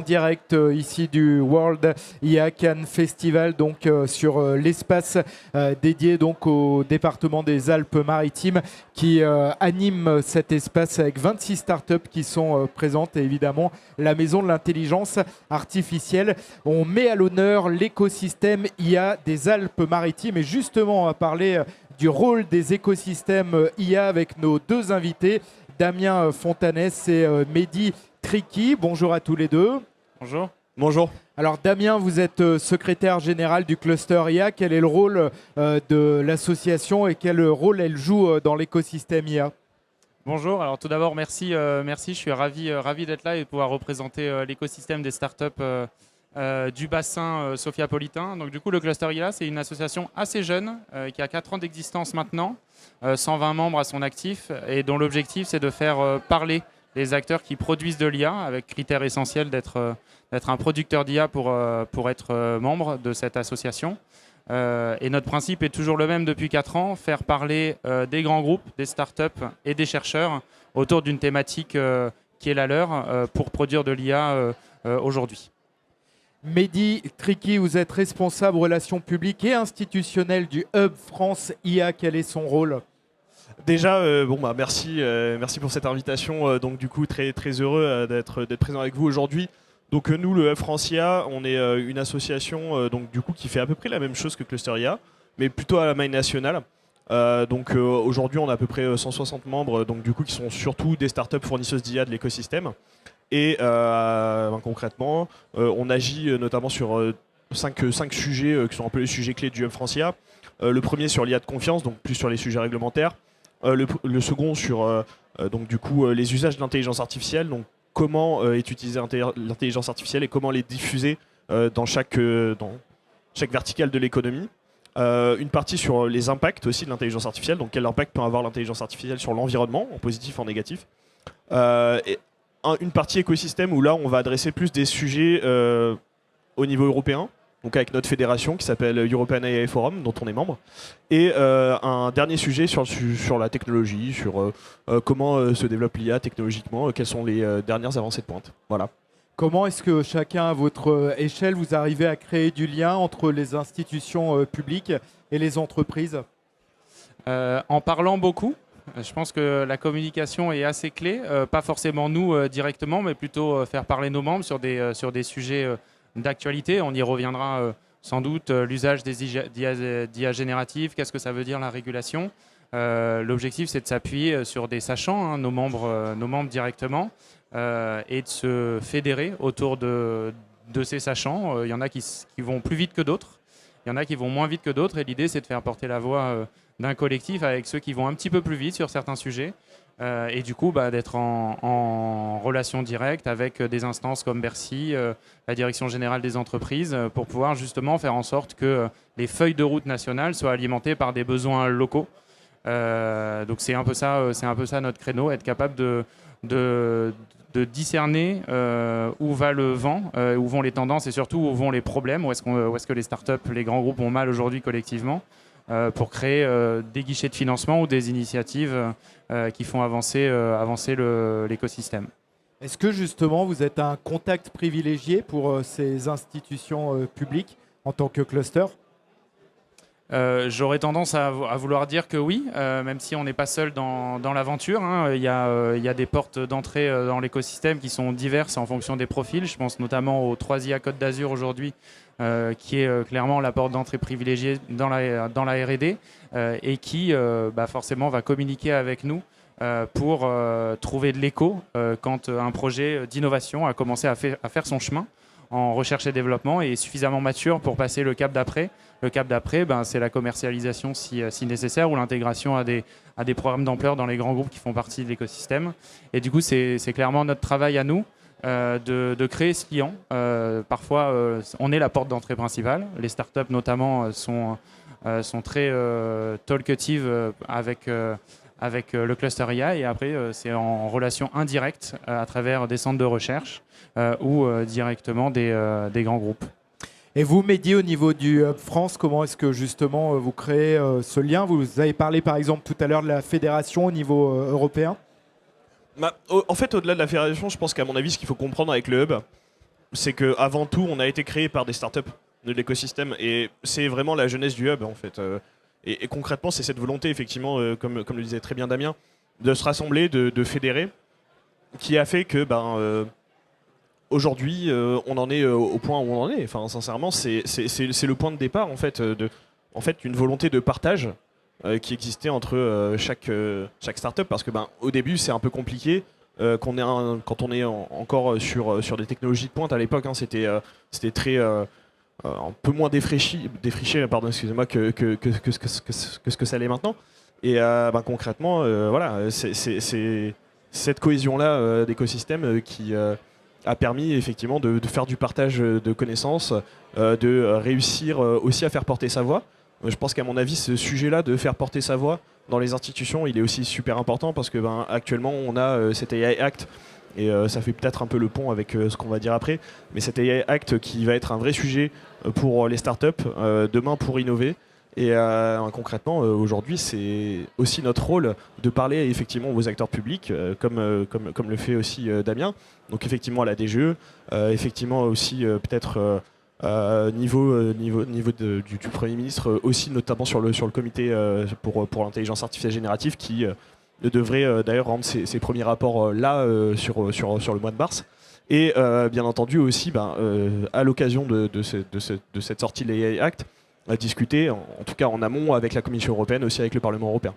direct ici du World IA Cannes Festival, donc sur l'espace dédié donc au département des Alpes-Maritimes qui anime cet espace avec 26 startups qui sont présentes et évidemment la Maison de l'Intelligence Artificielle. On met à l'honneur l'écosystème IA des Alpes-Maritimes et justement on va parler du rôle des écosystèmes IA avec nos deux invités, Damien Fontanès et Mehdi Tricky. Bonjour à tous les deux. Bonjour. Bonjour. Alors Damien, vous êtes secrétaire général du cluster IA. Quel est le rôle de l'association et quel rôle elle joue dans l'écosystème IA? Bonjour. Alors tout d'abord, merci. Je suis ravi d'être là et de pouvoir représenter l'écosystème des startups du bassin sophiapolitain. Donc du coup, le cluster IA, c'est une association assez jeune qui a 4 ans d'existence maintenant, 120 membres à son actif et dont l'objectif, c'est de faire parler les acteurs qui produisent de l'IA, avec critère essentiel d'être un producteur d'IA pour être membre de cette association. Et notre principe est toujours le même depuis 4 ans, faire parler des grands groupes, des startups et des chercheurs autour d'une thématique qui est la leur pour produire de l'IA aujourd'hui. Mehdi Tricky, vous êtes responsable relations publiques et institutionnelles du Hub France IA. Quel est son rôle ? Déjà, merci pour cette invitation. Donc du coup, très heureux d'être présent avec vous aujourd'hui. Donc nous, le Hub France IA, on est une association donc du coup qui fait à peu près la même chose que Cluster IA, mais plutôt à la maille nationale. Aujourd'hui, on a à peu près 160 membres, donc du coup qui sont surtout des startups fournisseuses d'IA de l'écosystème. Et concrètement, on agit notamment sur 5 sujets qui sont un peu les sujets clés du Hub France IA. Le premier sur l'IA de confiance, donc plus sur les sujets réglementaires. Le second sur les usages de l'intelligence artificielle, donc comment est utilisée l'intelligence artificielle et comment les diffuser dans chaque verticale de l'économie. Une partie sur les impacts aussi de l'intelligence artificielle, donc quel impact peut avoir l'intelligence artificielle sur l'environnement, en positif, en négatif. Une partie écosystème où là on va adresser plus des sujets au niveau européen, donc avec notre fédération qui s'appelle European AI Forum, dont on est membre. Et un dernier sujet sur la technologie, sur comment se développe l'IA technologiquement, quelles sont les dernières avancées de pointe. Voilà. Comment est-ce que chacun à votre échelle, vous arrivez à créer du lien entre les institutions publiques et les entreprises ? En parlant beaucoup. Je pense que la communication est assez clé, pas forcément nous directement, mais plutôt faire parler nos membres sur des sujets d'actualité. On y reviendra sans doute, l'usage des d'IA génératives, qu'est-ce que ça veut dire la régulation. L'objectif, c'est de s'appuyer sur des sachants, nos membres directement, et de se fédérer autour de ces sachants. Il y en a qui vont plus vite que d'autres, il y en a qui vont moins vite que d'autres, et l'idée, c'est de faire porter la voix d'un collectif avec ceux qui vont un petit peu plus vite sur certains sujets et du coup d'être en relation directe avec des instances comme Bercy, la Direction Générale des Entreprises pour pouvoir justement faire en sorte que les feuilles de route nationales soient alimentées par des besoins locaux. Donc c'est un peu ça notre créneau, être capable de discerner où va le vent, où vont les tendances et surtout où vont les problèmes, où est-ce que les startups, les grands groupes ont mal aujourd'hui collectivement. Pour créer des guichets de financement ou des initiatives qui font avancer l'écosystème. Est-ce que justement vous êtes un contact privilégié pour ces institutions publiques en tant que cluster ? J'aurais tendance à vouloir dire que oui, même si on n'est pas seul dans l'aventure. Il y a des portes d'entrée dans l'écosystème qui sont diverses en fonction des profils. Je pense notamment aux 3IA Côte d'Azur aujourd'hui, qui est clairement la porte d'entrée privilégiée dans la R&D et qui forcément va communiquer avec nous pour trouver de l'écho quand un projet d'innovation a commencé à faire son chemin en recherche et développement et est suffisamment mature pour passer le cap d'après. Le cap d'après, c'est la commercialisation si nécessaire ou l'intégration à des programmes d'ampleur dans les grands groupes qui font partie de l'écosystème. Et du coup, c'est clairement notre travail à nous de créer ce client. Parfois, on est la porte d'entrée principale. Les startups, notamment, sont très talkatives avec le cluster IA. Et après, c'est en relation indirecte à travers des centres de recherche ou directement des grands groupes. Et vous, Mehdi, au niveau du Hub France, comment est-ce que justement vous créez ce lien ? Vous avez parlé par exemple tout à l'heure de la fédération au niveau européen. En fait, au-delà de la fédération, je pense qu'à mon avis, ce qu'il faut comprendre avec le Hub, c'est que avant tout, on a été créé par des startups de l'écosystème, et c'est vraiment la jeunesse du hub en fait. Et concrètement, c'est cette volonté, effectivement, comme le disait très bien Damien, de se rassembler, de fédérer, qui a fait que aujourd'hui, on en est au point où on en est. Enfin, sincèrement, c'est le point de départ en fait, une volonté de partage qui existait entre chaque startup, parce que au début, c'est un peu compliqué. Quand on est encore sur des technologies de pointe à l'époque, c'était très un peu moins défriché, pardon, excusez-moi, que ce que ça l'est maintenant. Et concrètement, voilà, c'est cette cohésion-là d'écosystème qui a permis effectivement de faire du partage de connaissances, de réussir aussi à faire porter sa voix. Je pense qu'à mon avis, ce sujet-là de faire porter sa voix dans les institutions, il est aussi super important, parce que actuellement, on a cet AI Act, et ça fait peut-être un peu le pont avec ce qu'on va dire après, mais cet AI Act qui va être un vrai sujet pour les startups, demain pour innover. Et concrètement, aujourd'hui, c'est aussi notre rôle de parler effectivement aux acteurs publics, comme le fait aussi Damien. Donc effectivement à la DGE, effectivement aussi peut-être niveau du Premier ministre, aussi notamment sur le comité pour l'intelligence artificielle générative, qui devrait d'ailleurs rendre ses premiers rapports là sur le mois de mars. Et bien entendu aussi, à l'occasion de cette sortie de l'AI Act, à discuter, en tout cas en amont, avec la Commission européenne, aussi avec le Parlement européen.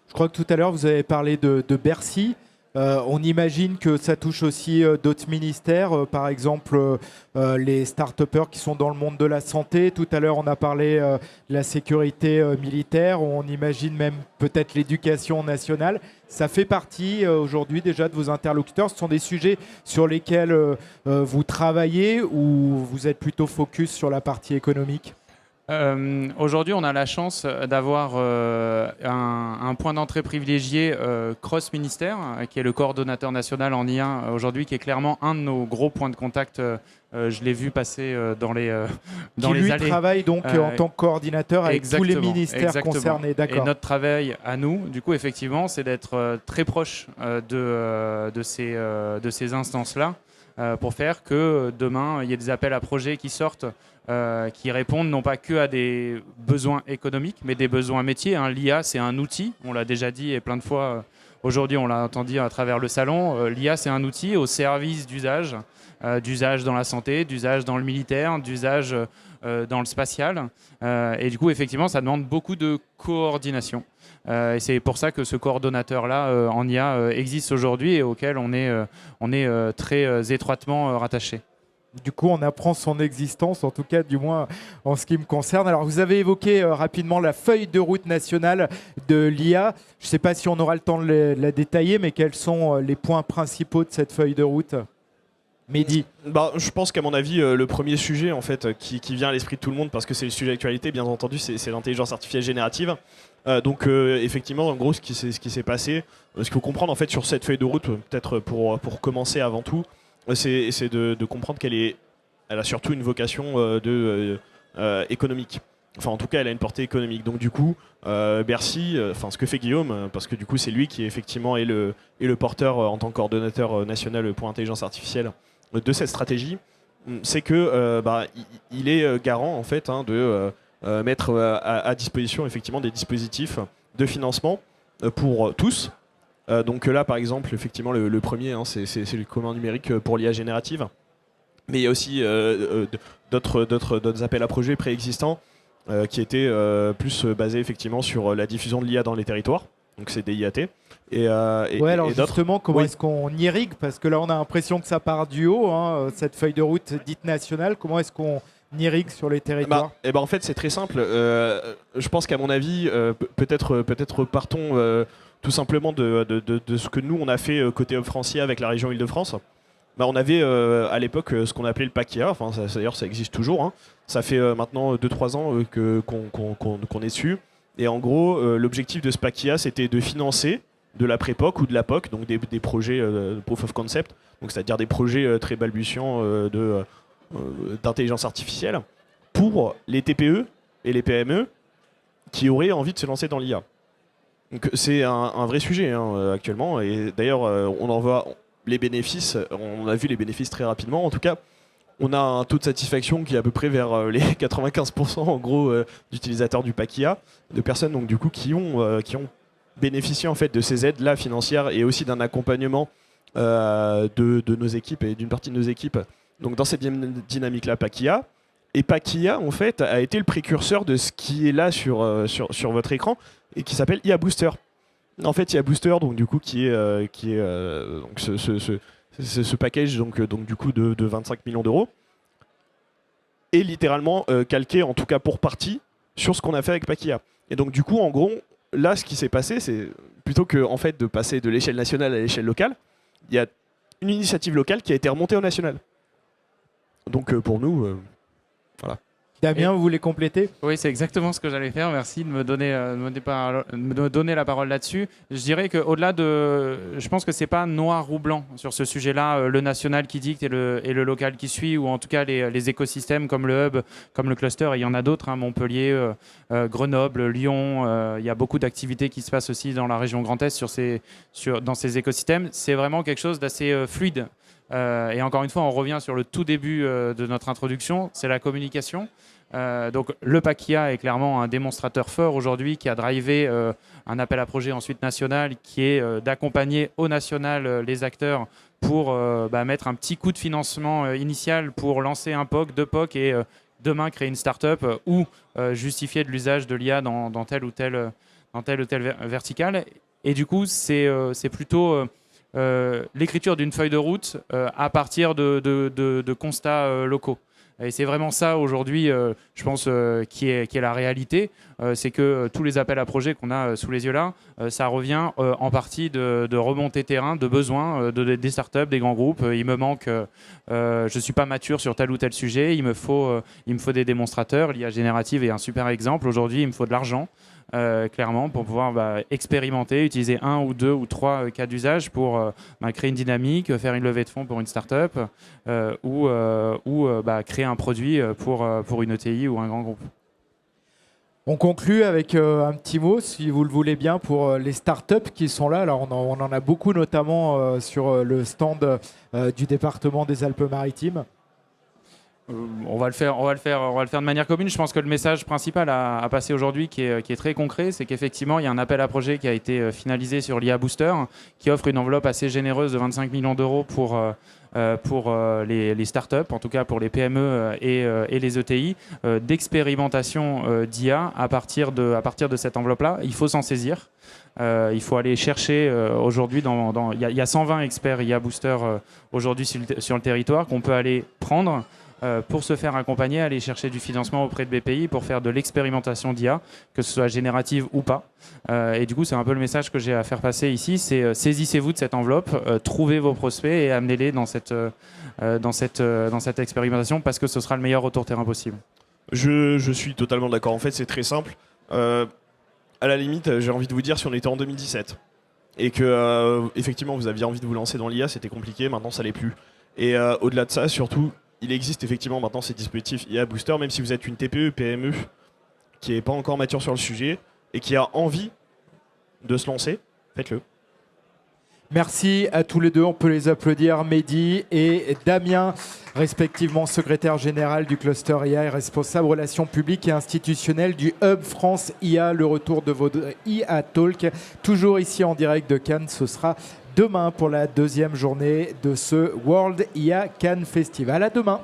Je crois que tout à l'heure, vous avez parlé de Bercy. On imagine que ça touche aussi d'autres ministères, par exemple les start-upers qui sont dans le monde de la santé. Tout à l'heure, on a parlé de la sécurité militaire. On imagine même peut-être l'éducation nationale. Ça fait partie aujourd'hui déjà de vos interlocuteurs. Ce sont des sujets sur lesquels vous travaillez, ou vous êtes plutôt focus sur la partie économique ? Aujourd'hui, on a la chance d'avoir un point d'entrée privilégié cross-ministère, qui est le coordonnateur national en IA aujourd'hui, qui est clairement un de nos gros points de contact. Je l'ai vu passer dans les allées. Qui lui travaille donc en tant que coordinateur avec tous les ministères concernés. Et notre travail à nous, du coup, effectivement, c'est d'être très proche de ces instances-là, pour faire que demain, il y ait des appels à projets qui sortent, qui répondent non pas que à des besoins économiques, mais des besoins métiers. L'IA, c'est un outil, on l'a déjà dit et plein de fois, aujourd'hui on l'a entendu à travers le salon. L'IA, c'est un outil au service d'usage dans la santé, d'usage dans le militaire, d'usage dans le spatial. Et du coup, effectivement, ça demande beaucoup de coordination. Et c'est pour ça que ce coordonnateur-là en IA existe aujourd'hui, et auquel on est très étroitement rattaché. Du coup, on apprend son existence, en tout cas, du moins en ce qui me concerne. Alors, vous avez évoqué rapidement la feuille de route nationale de l'IA. Je ne sais pas si on aura le temps de la détailler, mais quels sont les points principaux de cette feuille de route ? Mehdi. Je pense qu'à mon avis, le premier sujet en fait, qui vient à l'esprit de tout le monde, parce que c'est le sujet d'actualité, bien entendu, c'est l'intelligence artificielle générative. Donc effectivement, en gros, ce qui s'est passé, ce qu'il faut comprendre en fait sur cette feuille de route, peut-être pour commencer avant tout, c'est de comprendre qu'elle a surtout une vocation économique. Enfin, en tout cas, elle a une portée économique. Donc, du coup, Bercy, ce que fait Guillaume, parce que du coup, c'est lui qui effectivement est le porteur en tant que coordonnateur national pour l'intelligence artificielle de cette stratégie, c'est que il est garant en fait de mettre à disposition effectivement des dispositifs de financement pour tous. Donc là, par exemple, effectivement, le premier, c'est le commun numérique pour l'IA générative. Mais il y a aussi d'autres appels à projets préexistants qui étaient plus basés effectivement sur la diffusion de l'IA dans les territoires. Donc c'est des IAT. Alors justement, comment est-ce qu'on irrigue ? Parce que là, on a l'impression que ça part du haut, cette feuille de route dite nationale. Comment est-ce qu'on irrigue sur les territoires ? En fait, c'est très simple. Je pense qu'à mon avis, peut-être partons tout simplement de ce que nous, on a fait côté Hub Francia avec la région Île-de-France. On avait à l'époque ce qu'on appelait le PAC-IA. Enfin, d'ailleurs, ça existe toujours. Ça fait maintenant 2-3 ans qu'on est dessus. Et en gros, l'objectif de ce PAC-IA, c'était de financer de la pré-POC ou de la POC, donc des projets proof of concept, donc c'est-à-dire des projets très balbutiants d'intelligence artificielle, pour les TPE et les PME qui auraient envie de se lancer dans l'IA. Donc c'est un vrai sujet actuellement, et d'ailleurs on en voit les bénéfices, on a vu les bénéfices très rapidement. En tout cas, on a un taux de satisfaction qui est à peu près vers les 95% en gros d'utilisateurs du pack IA, de personnes donc du coup qui ont bénéficié en fait de ces aides là financières et aussi d'un accompagnement de nos équipes et d'une partie de nos équipes. Donc dans cette dynamique là, pack IA. Et pack IA en fait a été le précurseur de ce qui est là sur votre écran et qui s'appelle IA Booster. En fait, IA Booster donc du coup qui est donc ce package donc du coup de 25 millions d'euros est littéralement calqué, en tout cas pour partie, sur ce qu'on a fait avec pack IA. Et donc du coup, en gros, là, ce qui s'est passé, c'est plutôt que en fait, de passer de l'échelle nationale à l'échelle locale, il y a une initiative locale qui a été remontée au national. Donc pour nous, voilà. Damien, vous voulez compléter? Oui, c'est exactement ce que j'allais faire. Merci de me donner la parole là-dessus. Je dirais qu'au-delà de... Je pense que ce n'est pas noir ou blanc sur ce sujet-là, le national qui dicte et le local qui suit, ou en tout cas les écosystèmes comme le hub, comme le cluster. Et il y en a d'autres, hein, Montpellier, Grenoble, Lyon. Il y a beaucoup d'activités qui se passent aussi dans la région Grand Est dans ces écosystèmes. C'est vraiment quelque chose d'assez fluide. Et encore une fois, on revient sur le tout début de notre introduction, c'est la communication. Donc le pack IA est clairement un démonstrateur fort aujourd'hui qui a drivé un appel à projet ensuite national qui est d'accompagner au national les acteurs pour mettre un petit coup de financement initial pour lancer un POC, deux POC et demain créer une start-up ou justifier de l'usage de l'IA dans telle ou telle verticale. Et du coup, c'est plutôt... l'écriture d'une feuille de route à partir de constats locaux. Et c'est vraiment ça aujourd'hui, je pense, qui est la réalité. C'est que tous les appels à projets qu'on a sous les yeux là, ça revient en partie de remontée terrain, de besoins des startups, des grands groupes. Il me manque, je ne suis pas mature sur tel ou tel sujet, il me faut des démonstrateurs. L'IA générative est un super exemple. Aujourd'hui, il me faut de l'argent. Clairement, pour pouvoir expérimenter, utiliser un ou deux ou trois cas d'usage pour créer une dynamique, faire une levée de fonds pour une start-up ou créer un produit pour une ETI ou un grand groupe. On conclut avec un petit mot, si vous le voulez bien, pour les startups qui sont là. Alors, on en a beaucoup, notamment sur le stand du département des Alpes-Maritimes. On va le faire de manière commune. Je pense que le message principal à passer aujourd'hui, qui est très concret, c'est qu'effectivement, il y a un appel à projet qui a été finalisé sur l'IA Booster, qui offre une enveloppe assez généreuse de 25 millions d'euros pour les startups, en tout cas pour les PME et les ETI, d'expérimentation d'IA à partir de cette enveloppe-là. Il faut s'en saisir. Il faut aller chercher aujourd'hui, il y a 120 experts IA Booster aujourd'hui sur le territoire qu'on peut aller prendre pour se faire accompagner, aller chercher du financement auprès de BPI pour faire de l'expérimentation d'IA, que ce soit générative ou pas. Et du coup, c'est un peu le message que j'ai à faire passer ici, c'est saisissez-vous de cette enveloppe, trouvez vos prospects et amenez-les dans cette expérimentation parce que ce sera le meilleur retour terrain possible. Je suis totalement d'accord. En fait, c'est très simple. À la limite, j'ai envie de vous dire, si on était en 2017 et que effectivement vous aviez envie de vous lancer dans l'IA, c'était compliqué, maintenant ça l'est plus. Et au-delà de ça, surtout, il existe effectivement maintenant ces dispositifs IA Booster, même si vous êtes une TPE, PME qui n'est pas encore mature sur le sujet et qui a envie de se lancer, faites-le. Merci à tous les deux, on peut les applaudir, Mehdi et Damien, respectivement secrétaire général du cluster IA et responsable relations publiques et institutionnelles du Hub France IA. Le retour de votre IA Talk, toujours ici en direct de Cannes, ce sera demain pour la deuxième journée de ce World IA Cannes Festival. À demain.